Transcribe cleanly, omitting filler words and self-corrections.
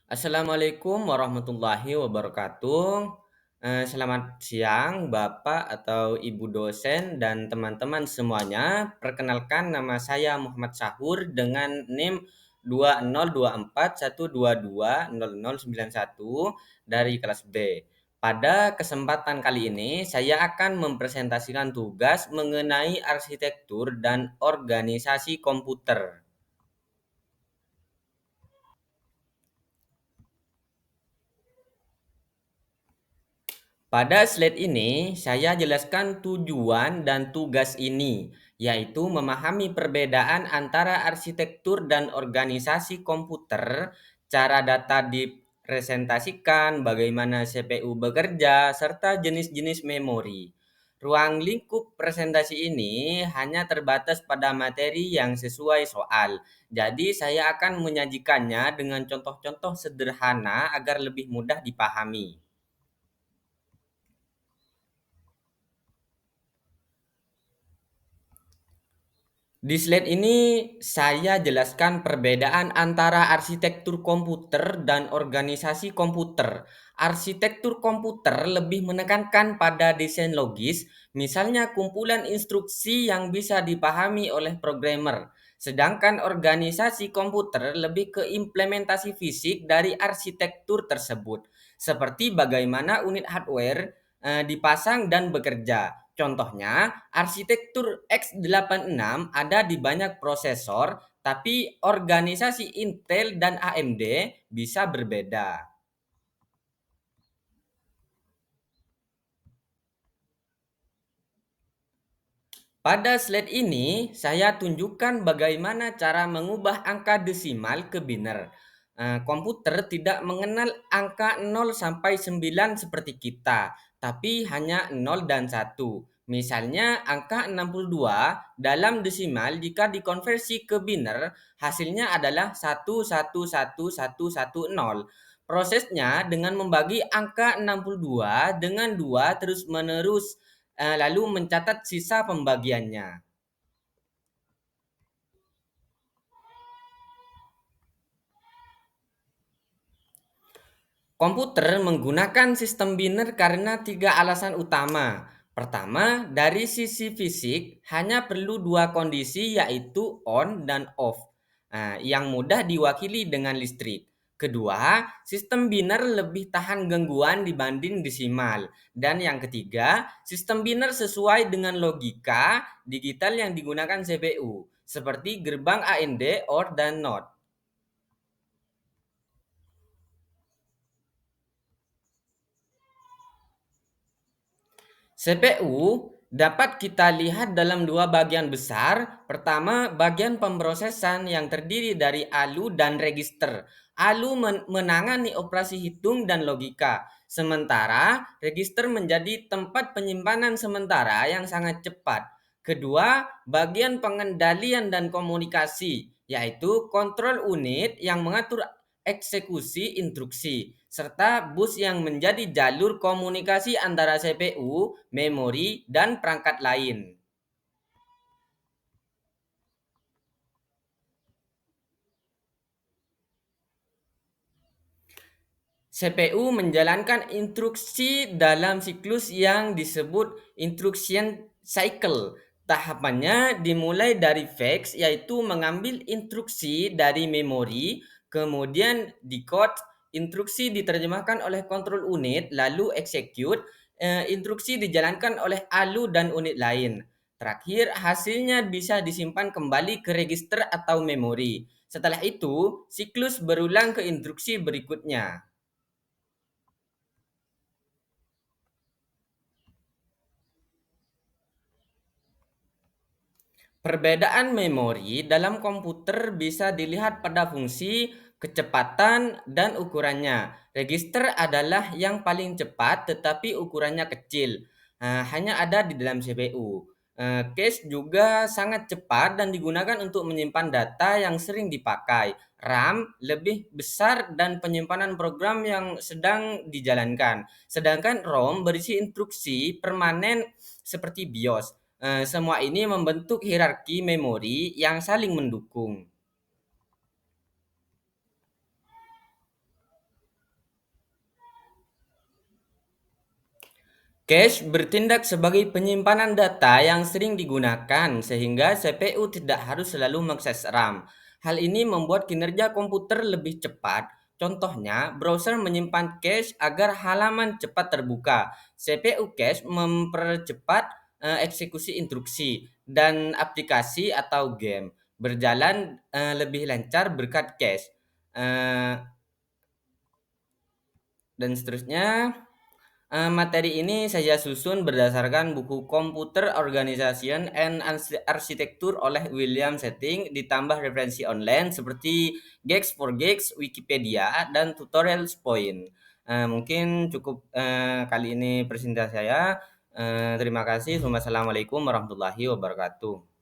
Assalamualaikum warahmatullahi wabarakatuh. Selamat siang Bapak atau Ibu dosen dan teman-teman semuanya. Perkenalkan nama saya Muhammad Sahur dengan NIM 202412200091 dari kelas B. Pada kesempatan kali ini saya akan mempresentasikan tugas mengenai arsitektur dan organisasi komputer. Pada slide ini, saya jelaskan tujuan dan tugas ini, yaitu memahami perbedaan antara arsitektur dan organisasi komputer, cara data dipresentasikan, bagaimana CPU bekerja, serta jenis-jenis memori. Ruang lingkup presentasi ini hanya terbatas pada materi yang sesuai soal. Jadi, saya akan menyajikannya dengan contoh-contoh sederhana agar lebih mudah dipahami. Di slide ini saya jelaskan perbedaan antara arsitektur komputer dan organisasi komputer. Arsitektur komputer lebih menekankan pada desain logis, misalnya kumpulan instruksi yang bisa dipahami oleh programmer. Sedangkan organisasi komputer lebih ke implementasi fisik dari arsitektur tersebut, seperti bagaimana unit hardware dipasang dan bekerja. Contohnya, arsitektur x86 ada di banyak prosesor, tapi organisasi Intel dan AMD bisa berbeda. Pada slide ini, saya tunjukkan bagaimana cara mengubah angka desimal ke biner. Komputer tidak mengenal angka 0 sampai 9 seperti kita, tapi hanya 0 dan 1. Misalnya angka 62 dalam desimal jika dikonversi ke biner, hasilnya adalah 111110. Prosesnya dengan membagi angka 62 dengan 2 terus-menerus lalu mencatat sisa pembagiannya. Komputer menggunakan sistem biner karena tiga alasan utama. Pertama, dari sisi fisik hanya perlu dua kondisi yaitu on dan off, yang mudah diwakili dengan listrik. Kedua, sistem biner lebih tahan gangguan dibanding desimal. Dan yang ketiga, sistem biner sesuai dengan logika digital yang digunakan CPU, seperti gerbang AND, OR, dan NOT. CPU dapat kita lihat dalam dua bagian besar. Pertama, bagian pemrosesan yang terdiri dari ALU dan register. ALU menangani operasi hitung dan logika, sementara register menjadi tempat penyimpanan sementara yang sangat cepat. Kedua, bagian pengendalian dan komunikasi, yaitu kontrol unit yang mengatur eksekusi instruksi, serta bus yang menjadi jalur komunikasi antara CPU, memori, dan perangkat lain. CPU menjalankan instruksi dalam siklus yang disebut instruction cycle. Tahapannya dimulai dari fetch, yaitu mengambil instruksi dari memori, kemudian decode, instruksi diterjemahkan oleh kontrol unit, lalu execute, instruksi dijalankan oleh ALU dan unit lain. Terakhir, hasilnya bisa disimpan kembali ke register atau memori. Setelah itu, siklus berulang ke instruksi berikutnya. Perbedaan memori dalam komputer bisa dilihat pada fungsi, kecepatan, dan ukurannya. Register adalah yang paling cepat tetapi ukurannya kecil. Hanya ada di dalam CPU. Cache juga sangat cepat dan digunakan untuk menyimpan data yang sering dipakai. RAM lebih besar dan penyimpanan program yang sedang dijalankan. Sedangkan ROM berisi instruksi permanen seperti BIOS. Semua ini membentuk hierarki memori yang saling mendukung. Cache bertindak sebagai penyimpanan data yang sering digunakan sehingga CPU tidak harus selalu mengakses RAM. Hal ini membuat kinerja komputer lebih cepat. Contohnya, browser menyimpan cache agar halaman cepat terbuka. CPU cache mempercepat eksekusi instruksi dan aplikasi atau game berjalan lebih lancar berkat cache. Eh, dan seterusnya. Materi ini saya susun berdasarkan buku Computer Organization and Architecture oleh William Setting, ditambah referensi online seperti Geeks for Geeks, Wikipedia, dan Tutorials Point. Mungkin cukup kali ini presentasi saya. Terima kasih. Wassalamualaikum warahmatullahi wabarakatuh.